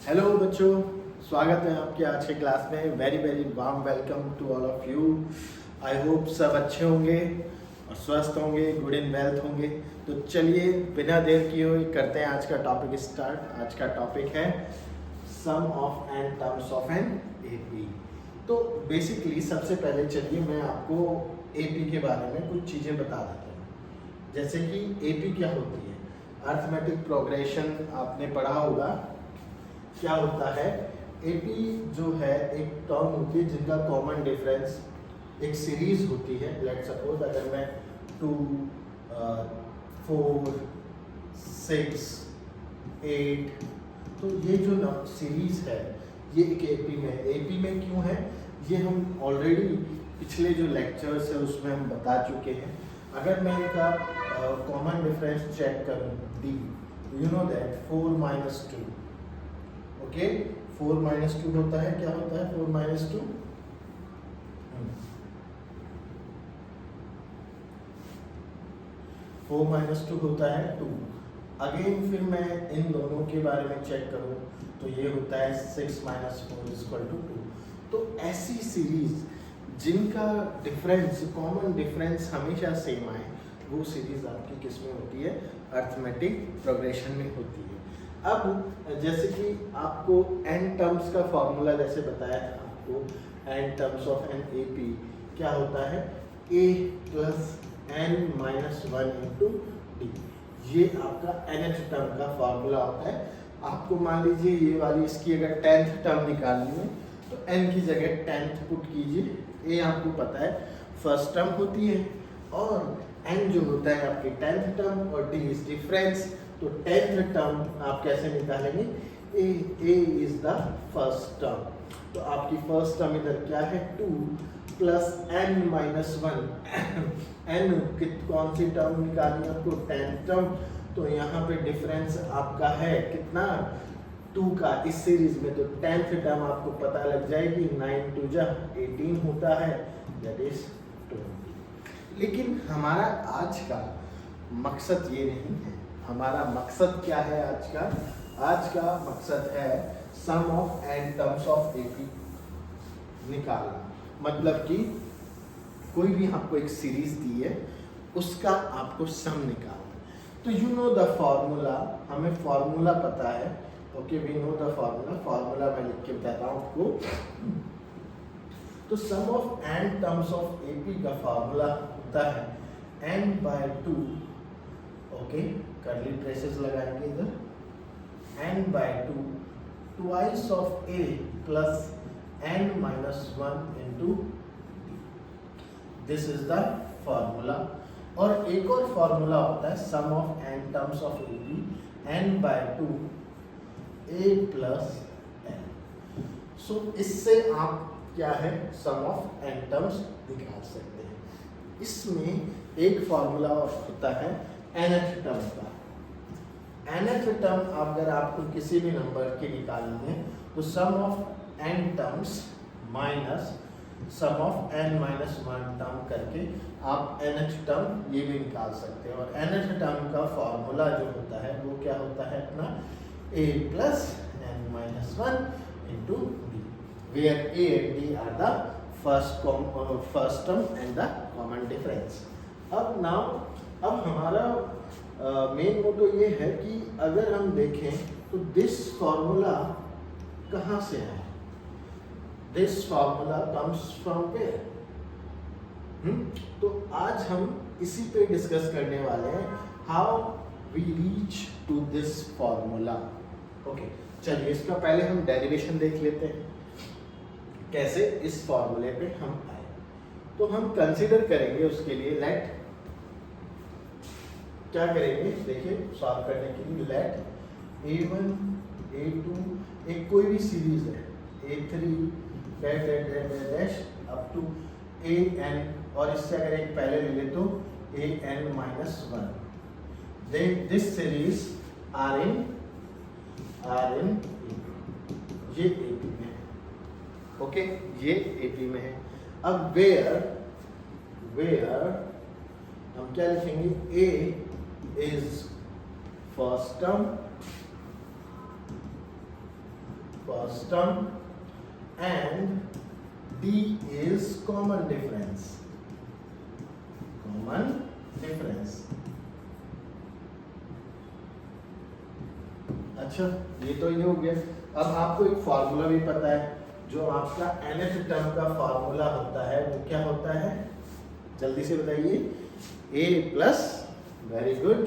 Hello बच्चों, स्वागत है आपके आज के क्लास में। Very very warm welcome to all of you. I hope सब अच्छे होंगे और स्वस्थ होंगे, गुड इन वेल्थ होंगे। तो चलिए बिना देर किए हुए करते हैं आज का टॉपिक स्टार्ट। आज का टॉपिक है sum of n terms of an AP. तो बेसिकली सबसे पहले चलिए मैं आपको एपी के बारे में कुछ चीज़ें बता देता हूँ। जैसे कि एपी क्या होती है, अर्थमेटिक प्रोग्रेशन आपने पढ़ा होगा। क्या होता है, एपी जो है एक टर्म होती है जिनका कॉमन डिफरेंस एक सीरीज होती है। लेट सपोज अगर मैं 2, 4, 6, 8, तो ये जो सीरीज है ये एक एपी में। एपी में क्यों है ये हम ऑलरेडी पिछले जो लेक्चर्स है उसमें हम बता चुके हैं। अगर मैं इनका कॉमन डिफरेंस चेक करूँ D, you know that 4 - 2, okay 4 - 2 होता है। क्या होता है 4 - 2? 4 - 2 होता है 2। अगेन फिर मैं इन दोनों के बारे में चेक करूं तो ये होता है 6 - 4 = 2। तो ऐसी सीरीज जिनका डिफरेंस, कॉमन डिफरेंस हमेशा सेम आए, वो सीरीज आपकी किस में होती है, अर्थमेटिक प्रोग्रेशन में होती है। अब जैसे कि आपको एन टर्म्स का फॉर्मूला जैसे बताया था आपको, n terms of an AP क्या होता है, a plus n minus 1 into d. ये आपका nth टर्म का फॉर्मूला होता है। आपको मान लीजिए ये वाली इसकी अगर 10th टर्म निकालनी है तो n की जगह 10th पुट कीजिए। ए आपको पता है फर्स्ट टर्म होती है और n जो होता है आपकी 10th टर्म और d इज डिफरेंस। तो 10th टर्म आप कैसे निकालेंगे, ए इज द फर्स्ट टर्म। तो आपकी फर्स्ट टर्म इधर क्या है 2 प्लस n माइनस 1 n कौन सी टर्म निकालनी है आपको, 10th टर्म। तो यहाँ पे डिफरेंस आपका है कितना 2 का इस सीरीज में। तो 10th टर्म आपको पता लग जाएगी, 9 × 2 = 18 होता है, दैट इज 20। लेकिन हमारा आज का मकसद ये नहीं है। हमारा मकसद क्या है आज का? आज का मकसद है sum of n terms of AP निकालना। मतलब कि कोई भी आपको एक सीरीज दी है उसका आपको सम निकालना। तो यू नो द फॉर्मूला, हमें फॉर्मूला पता है। Okay we know the formula. Formula मैं लिख के बताता हूँ आपको। तो sum of n terms of AP का फॉर्मूला होता है n/2, ओके कर्ली ब्रेसेस लगाएंगे इधर, n/2 twice of a plus n minus 1 into this is the formula. और एक और फॉर्मूला होता है sum of n terms of A B, n/2 a plus n। सो इससे आप क्या है सम ऑफ एन टर्म्स निकाल सकते हैं। इसमें एक फॉर्मूला होता है nth टर्म का। nth टर्म अगर आपको किसी भी नंबर की निकालनी है तो sum of n terms minus sum of n minus 1 term करके आप nth टर्म ये भी निकाल सकते हैं। और nth टर्म का फॉर्मूला जो होता है वो क्या होता है अपना a plus n minus 1 into d, where a and d are the first term and the common difference। अब हमारा मेन मोटो ये है कि अगर हम देखें तो दिस फॉर्मूला कहाँ से है, this formula comes from where. तो आज हम इसी पे डिस्कस करने वाले हैं, how we reach to this formula. Okay चलिए इसका पहले हम डेरिवेशन देख लेते हैं, कैसे इस फॉर्मूले पे हम आए। तो हम कंसीडर करेंगे उसके लिए लेट, क्या करेंगे देखिए सॉल्व करने के लिए, लेट a1 a2 एक कोई भी सीरीज है a3 dash up to an, और इससे अगर एक पहले ले ले तो an minus 1, then this series are in ये एपी में है। ओके ये एपी में है। अब वेयर हम क्या लिखेंगे, a is first term first term and D is common difference. अच्छा, ये तो ये हो गया। अब आपको एक फार्मूला भी पता है, जो आपका nth टर्म का फार्मूला होता है वो क्या होता है, जल्दी से बताइए। a plus, very good,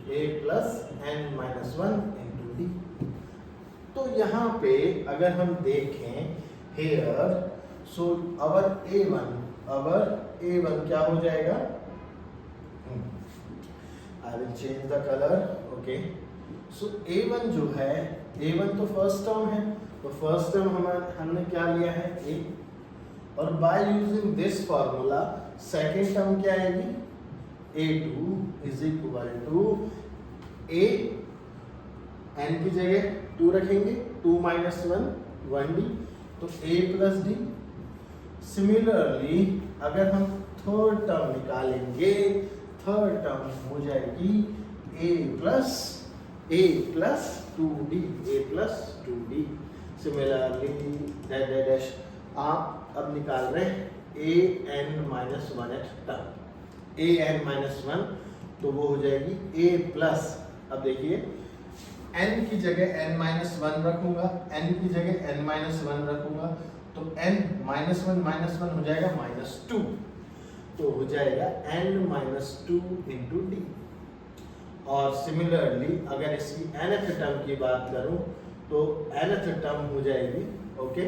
a plus n-1 into D. तो यहाँ पे अगर हम देखें here, so our a1 क्या हो जाएगा, I will change the color, okay। so a1 जो है, a1 तो फर्स्ट टर्म है, तो फर्स्ट टर्म हमने क्या लिया है a, और by using this formula second term क्या आएगी, a2 is equal to a, n की जगह 2 रखेंगे, 2 माइनस 1d, तो a प्लस डी। सिमिलरली अगर हम थर्ड टर्म निकालेंगे, थर्ड टर्म हो जाएगी a plus 2d। Similarly dash आप अब निकाल रहे हैं an-1 टर्म, an-1, तो वो हो जाएगी a प्लस, अब देखिए n की जगह n-1 रखूंगा, n की जगह n-1 रखूंगा, तो n-1 हो जाएगा -2, तो हो जाएगा n-2 इंटू डी। और सिमिलरली अगर इसकी nth टर्म की बात करूं तो nth टर्म हो जाएगी, ओके,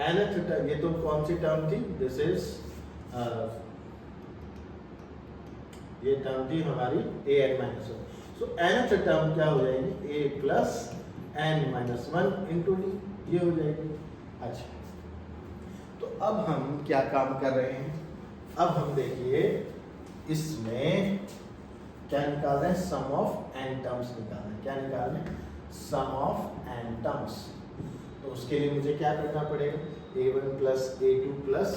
nth टर्म, ये तो कौन सी टर्म थी, दिस इज ये टर्म थी हमारी an-1, सो nth टर्म क्या हो जाएगी, a plus n-1 into d, ये हो जाएगी। अच्छा, तो अब हम क्या काम कर रहे हैं, अब हम देखिए इसमें क्या निकाल रहे हैं, सम ऑफ n टर्म्स निकाल रहे हैं। क्या निकाल रहे हैं, सम ऑफ n टर्म्स। तो उसके लिए मुझे क्या करना पड़ेगा, a1 plus a2 plus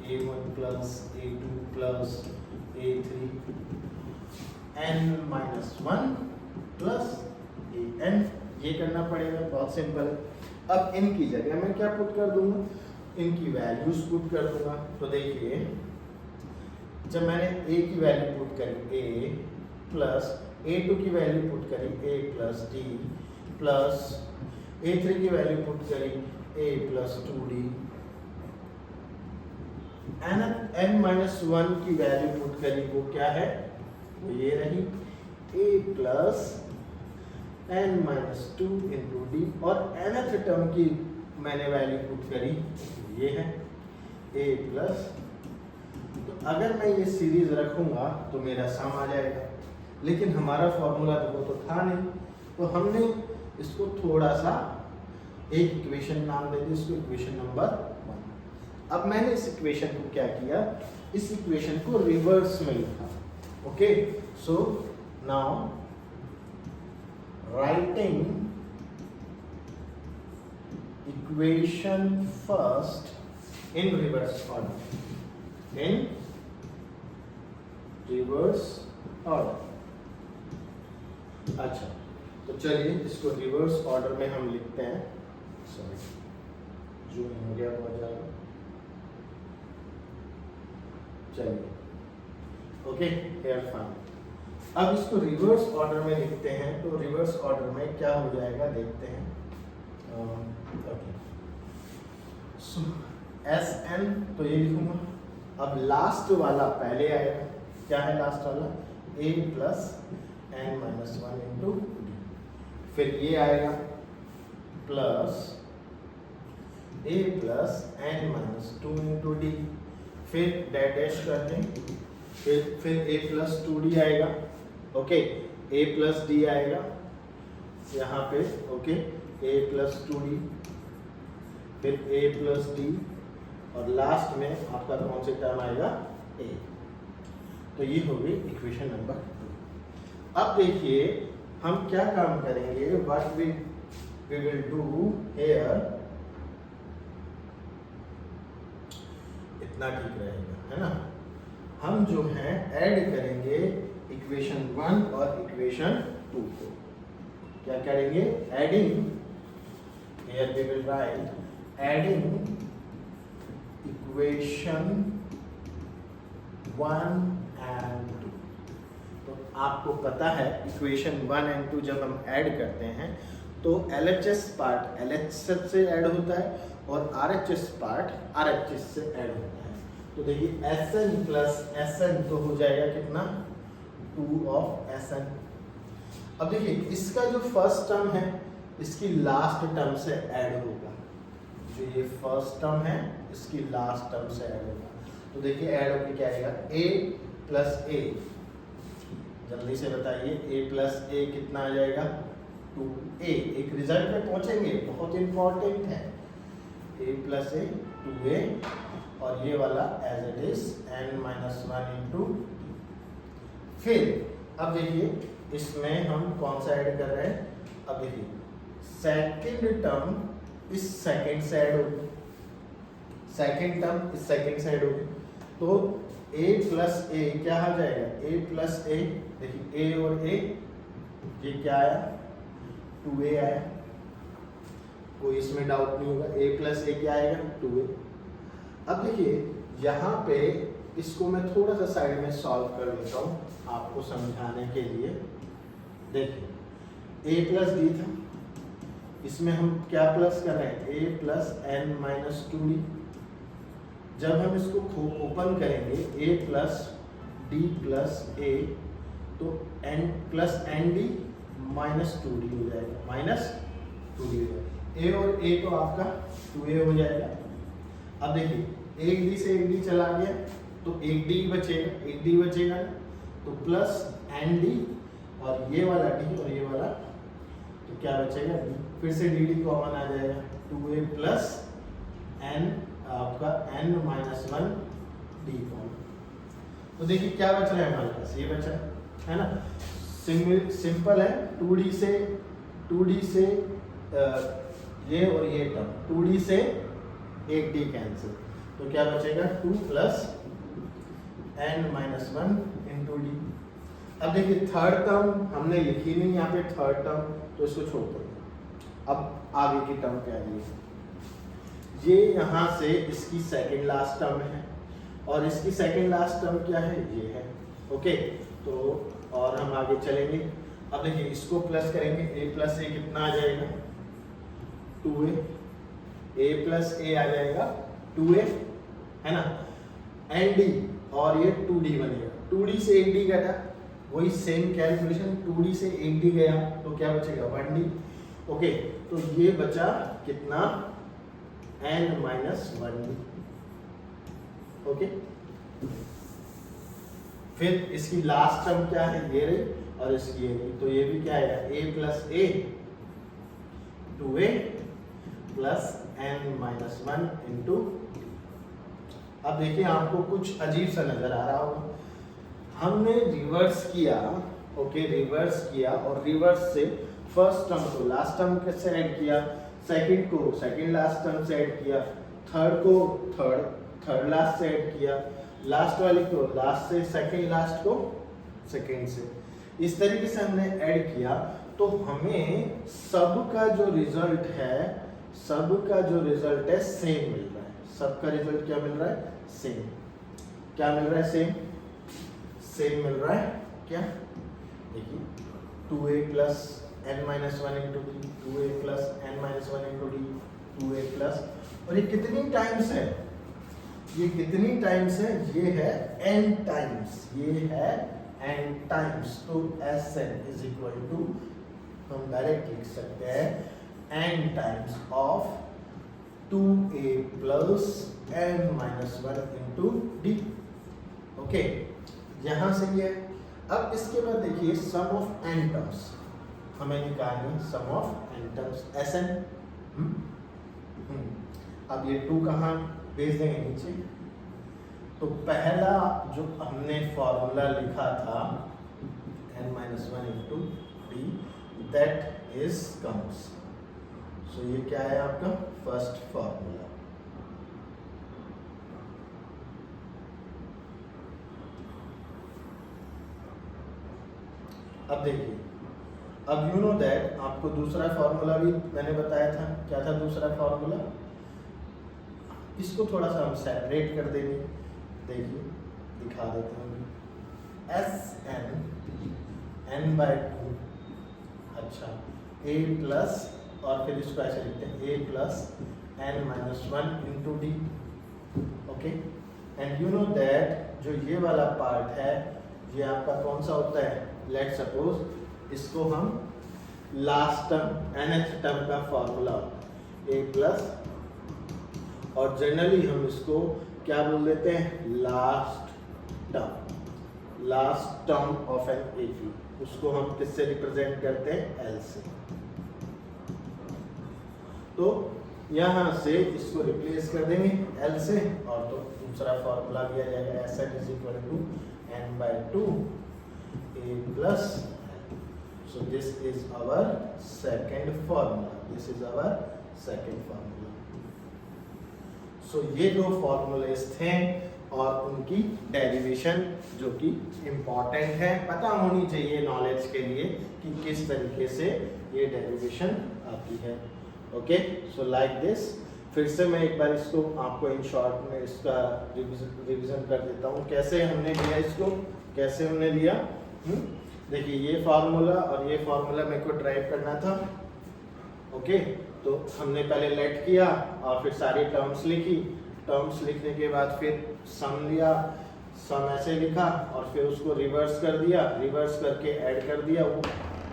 a1 plus a2 plus a3 n-1 plus an, ये करना पड़ेगा, बहुत सिंपल। अब इनकी जगह मैं क्या पुट कर दूंगा, इनकी वैल्यूज पुट कर दूंगा। तो देखिए जब मैंने a की वैल्यू पुट करी a प्लस a2 की वैल्यू पुट करी a plus d plus a3 की वैल्यू पुट करी a प्लस 2d, n-1 की वैल्यू पुट करी वो क्या है, वो ये रही a plus n-2 into D, और nth टर्म की मैंने वैल्यू पुट करी ये है a प्लस। तो अगर मैं ये सीरीज रखूंगा तो मेरा सम आ जाएगा, लेकिन हमारा फॉर्मूला तो वो तो था नहीं, तो हमने इसको थोड़ा सा एक इक्वेशन नाम दे दी, इसको इक्वेशन नंबर 1। अब मैंने इस इक्वेशन को क्या किया, इस इक्वेशन को रिवर्स में लिखा, okay. So now writing equation first in reverse order, in reverse order। अच्छा, तो चलिए इसको रिवर्स ऑर्डर में हम लिखते हैं, सॉरी जूम हो गया बहुत ज़्यादा, चलिए ओके, हियर फाइन। अब इसको रिवर्स ऑर्डर में लिखते हैं, तो रिवर्स ऑर्डर में क्या हो जाएगा देखते हैं, ओके। सो Sn तो ये लिखूंगा, अब लास्ट वाला पहले आएगा, क्या है लास्ट वाला, a plus n-1 into D, फिर ये आएगा plus a plus n-2 into D, फिर डैश कर दें, फिर a प्लस 2d आएगा, ओके, a प्लस डी आएगा यहाँ पे, ओके, a प्लस 2d, फिर a प्लस डी, और लास्ट में आपका कौन से टर्म आएगा, a। तो ये हो गई इक्वेशन नंबर 2। अब देखिए हम क्या काम करेंगे, what we will do here, इतना ठीक रहेगा, है ना। हम जो है ऐड करेंगे इक्वेशन 1 और इक्वेशन 2 को, क्या करेंगे, adding, here we will write adding equation 1 and 2। तो आपको पता है इक्वेशन 1 and 2 जब हम ऐड करते हैं तो LHS पार्ट LHS से ऐड होता है और RHS पार्ट RHS से ऐड होता है। तो देखिए SN प्लस SN तो हो जाएगा कितना, 2 of SN। अब देखिए इसका जो फर्स्ट टर्म है इसकी लास्ट टर्म से ऐड होगा, जो ये फर्स्ट टर्म है इसकी लास्ट टर्म से ऐड होगा। तो देखिए ऐड होकर क्या आएगा, a प्लस a, जल्दी से बताइए a प्लस a कितना आ जाएगा, 2a। एक रिजल्ट में पहुंचेंगे, बहुत इंपॉर्टेंट है, a प्लस a 2a, और ये वाला as it is n-1 into. फिर अब देखिए इसमें हम कौन सा ऐड कर रहे हैं, अब देखिए सेकेंड टर्म इस सेकेंड से ऐड होगी, सेकेंड टर्म इस सेकेंड से ऐड होगी, तो a प्लस a क्या आ जाएगा, a प्लस a, देखिए a और a ये क्या आया, 2a आया, कोई इसमें डाउट नहीं होगा, a प्लस a क्या आएगा, 2a। अब देखिए यहाँ पे इसको मैं थोड़ा सा साइड में सॉल्व कर लेता हूँ आपको समझाने के लिए। देखिए a प्लस d था, इसमें हम क्या प्लस कर रहे हैं, a प्लस n-2d। जब हम इसको ओपन करेंगे a plus d plus a, तो n plus n d minus 2d हो जाएगा, माइनस 2d हो जाएगा। a और a तो आपका 2a हो जाएगा। अब देखिए एक d से एक d चला गया तो एक d बचेगा, एक d बचेगा ना, तो प्लस n d और ये वाला d और ये वाला, तो क्या बचेगा d, फिर से dd कॉमन आ जाएगा, 2a प्लस n आपका n-1 d कॉमन। तो देखिए क्या बच रहा है हमारे पास, ये बचा है ना, सिंपल है, 2d से ये और ये टर्म, 2d से एक d कैंसिल, तो क्या बचेगा 2 प्लस n-1 इंटू d। अब देखिए थर्ड टर्म हमने लिखी नहीं यहाँ पे, थर्ड टर्म, तो इसको छोड़ देंगे। अब आगे की टर्म क्या है, ये यहाँ से इसकी सेकंड लास्ट टर्म है और इसकी सेकंड लास्ट टर्म क्या है, ये है, ओके। तो और हम आगे चलेंगे, अब देखिए इसको प्लस करेंगे, a प्लस a कितना आ जाएगा, 2a, a प्लस a आ जाएगा 2a, है ना, nd और ये 2d बनेगा, 2d से 1d घटा, वही सेम कैलकुलेशन, 2d से 1d गया तो क्या बचेगा 1d, ओके। तो ये बचा कितना, n-1d, ओके। फिर इसकी लास्ट टर्म क्या है, ये रही, और इसकी ये रही, तो ये भी क्या आएगा, a plus a 2a plus n-1 into. अब देखिए आपको कुछ अजीब सा नजर आ रहा होगा, हमने रिवर्स किया, ओके, रिवर्स किया और रिवर्स से फर्स्ट टर्म को लास्ट टर्म से ऐड किया, सेकंड को सेकंड लास्ट टर्म से ऐड किया, थर्ड को थर्ड लास्ट से ऐड किया, लास्ट वाले को लास्ट से, सेकंड लास्ट को सेकंड से, इस तरीके से हमने ऐड किया। तो हमें सबका जो रिजल्ट है सेम मिल रहा है, सबका रिजल्ट क्या मिल रहा है, सेम। क्या मिल रहा है, सेम मिल रहा है, क्या, देखिए 2a plus n-1 into d, 2a plus n-1 into d, 2a plus, और ये कितनी टाइम्स है, ये कितनी टाइम्स है, ये है n टाइम्स, ये है n टाइम्स। तो Sn इज इक्वल टू, हम डायरेक्ट लिख सकते हैं n times of 2a plus n-1 into d, okay. यहाँ से ये, अब इसके बाद देखिए सम ऑफ n टर्म्स हमें निकालनी, सम ऑफ n टर्म्स Sn। अब ये 2 कहाँ भेज देंगे, नीचे। तो पहला जो हमने फॉर्मूला लिखा था n-1 into d, that is comes, so ये क्या है आपका फर्स्ट फॉर्मूला। अब देखिए अब यू नो दैट आपको दूसरा फॉर्मूला भी मैंने बताया था, क्या था दूसरा फॉर्मूला? इसको थोड़ा सा हम सेपरेट कर देंगे, देखिए दिखा देते हैं। एस एन बाय 2, अच्छा ए प्लस, और फिर इसको ऐसे लिखते हैं a plus n minus 1 into d. Okay, and you know that जो ये वाला पार्ट है ये आपका कौन सा होता है? लेट सपोज इसको हम लास्ट टर्म nth टर्म का फॉर्मूला ए प्लस, और जनरली हम इसको क्या बोल देते हैं? Last term of an AP. उसको हम किससे रिप्रेजेंट करते हैं? एल से। तो यहां से इसको रिप्लेस कर देंगे एल से, और तो दूसरा फॉर्मूला दिया जाएगा S n is equal to n by 2 a plus. So this is our second formula, so ये दो फॉर्मूलेस थे और उनकी डेरिवेशन जो कि इम्पॉर्टेंट है, पता होनी चाहिए नॉलेज के लिए कि किस तरीके से ये डेरिवेशन आती है। Okay, so like this. फिर से मैं एक बार इसको आपको इन शॉर्ट में इसका रिवीजन कर देता हूँ, कैसे हमने लिया इसको, कैसे हमने लिया। देखिए ये फार्मूला और ये फार्मूला मेरे को ड्राइव करना था। ओके, तो हमने पहले लेट किया और फिर सारी टर्म्स लिखी, टर्म्स लिखने के बाद फिर सम लिया, सम ऐसे लिखा और फिर उसको रिवर्स कर दिया, रिवर्स करके ऐड कर दिया वो,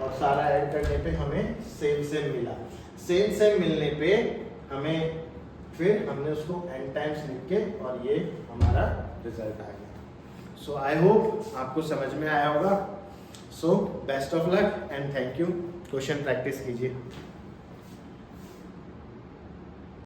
और सारा ऐड करने पे हमें सेम मिला। सेम मिलने पे हमें फिर हमने उसको n टाइम्स लिख के और ये हमारा रिजल्ट आ गया। सो आई होप आपको समझ में आया होगा। So best of luck and thank you. Question practice कीजिए।